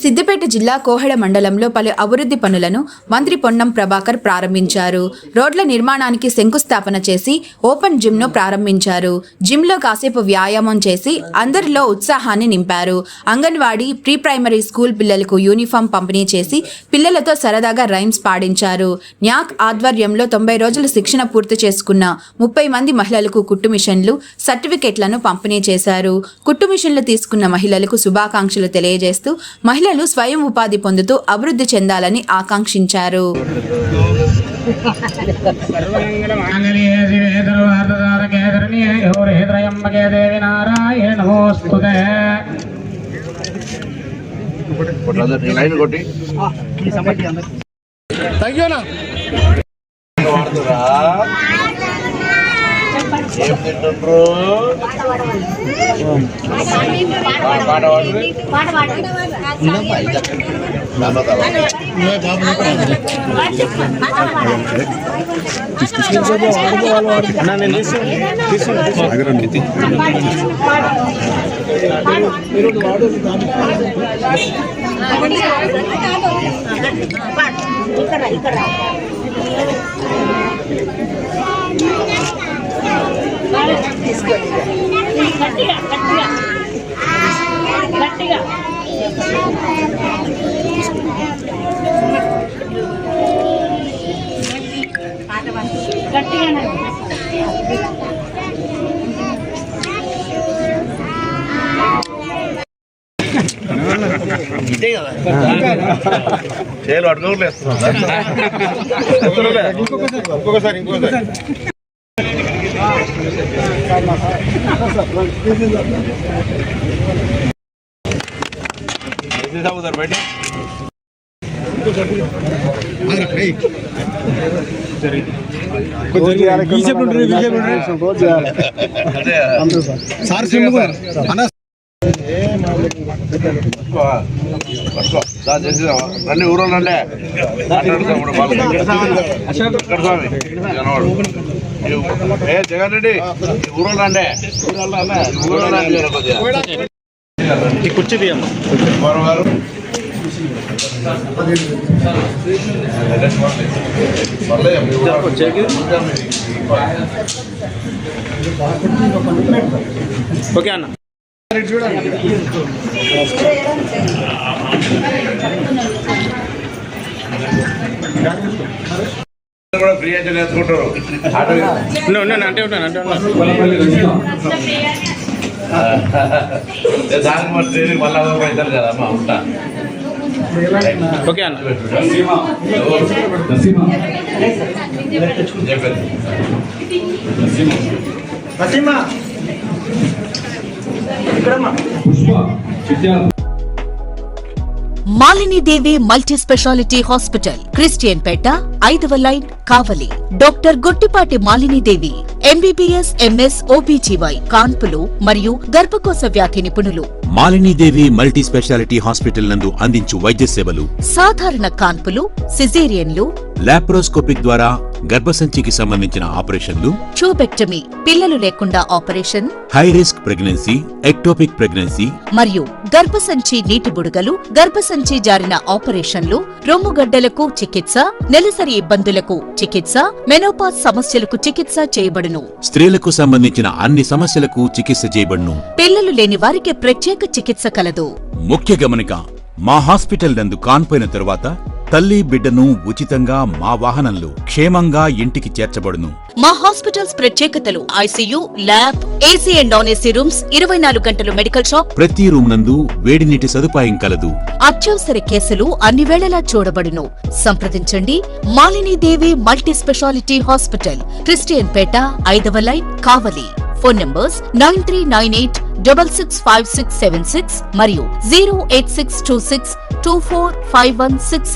సిద్దిపేట జిల్లా కోహెడ మండలంలో పలు అభివృద్ధి పనులను మంత్రి పొన్నం ప్రభాకర్ ప్రారంభించారు. రోడ్ల నిర్మాణానికి శంకుస్థాపన చేసి ఓపెన్ జిమ్ను ప్రారంభించారు. జిమ్లో కాసేపు వ్యాయామం చేసి అందరిలో ఉత్సాహాన్ని నింపారు. అంగన్వాడీ, ప్రీ ప్రైమరీ స్కూల్ పిల్లలకు యూనిఫామ్ పంపిణీ చేసి పిల్లలతో సరదాగా రైమ్స్ పాడించారు. న్యాక్ ఆధ్వర్యంలో 90 రోజుల శిక్షణ పూర్తి చేసుకున్న 30 మంది మహిళలకు కుట్టు మిషన్లు, సర్టిఫికెట్లను పంపిణీ చేశారు. కుట్టు మిషన్లు తీసుకున్న మహిళలకు శుభాకాంక్షలు తెలియజేస్తూ మహిళలు స్వయం ఉపాధి పొందుతూ అభివృద్ధి చెందాలని ఆకాంక్షించారు. ఏం తింటుండ్రు? చేలు అడుగులేస్తున్నా ఇంకొకసారి బయట రండి ఊరు రండి జగన్ రెడ్డి ఊరు రండి కుర్చీ తీయమ్మా ఓకే అన్న కూడా ఫ్రీ అయితే నేర్చుకుంటారు అంటే దానికి మరి మళ్ళీ అవుతారు కదా అమ్మా ఉంటా. ఓకే అన్న మాలిని దేవి మల్టీ స్పెషాలిటీ హాస్పిటల్, క్రిస్టియన్ పేట, 5వ లైన్, కావలి. డాక్టర్ గుట్టిపాటి మాలిని దేవి, ఎంబీబీఎస్, ఎంఎస్, ఓబీజీవై, కాన్పులు మరియు గర్భకోశ వ్యాధి నిపుణులు. మాలినీదేవి మల్టీ స్పెషాలిటీ హాస్పిటల్ నందు అందించు వైద్య సేవలు: సాధారణ కాన్పులు, సిజేరియన్లు, లాప్రోస్కోపిక్ ద్వారా గర్భసంచికి సంబంధించిన ఆపరేషన్లు, ట్యూబెక్టమీ, పిల్లలు లేకుండా operation, high risk pregnancy, ectopic pregnancy మరియు గర్భసంచి నీటి బుడగలు, గర్భసంచి జారిన ఆపరేషన్లు, రొమ్ముగడ్డలకు చికిత్స, నెలసరి ఇబ్బందులకు చికిత్స, మెనోపాజ్ సమస్యలకు చికిత్స చేయబడును. స్త్రీలకు సంబంధించిన అన్ని సమస్యలకు చికిత్స చేయబడును. పిల్లలు లేని వారికి ప్రత్యేక చికిత్స కలదు. ముఖ్య గమనిక: మా హాస్పిటల్ నందు కాన్పోయిన తరువాత తల్లి బిడ్డను ఉచితంగా మా వాహనంలో క్షేమంగా ఇంటికి చేర్చబడును. మా హాస్పిటల్స్ ప్రత్యేకతలు: ICU, lab, AC and non AC rooms, 24 గంటలు మెడికల్ షాప్, ప్రతి రూమ్ నందు వేడి నీటి సదుపాయం కలదు. అత్యవసర కేసులు అన్ని వేళలా చూడబడును. సంప్రదించండి మాలిని దేవి మల్టీ స్పెషాలిటీ హాస్పిటల్, క్రిస్టియన్ పేట, 5వ లైన్, కావలి. ఫోన్ నంబర్స్ 9398665676 మరియు 08626245166.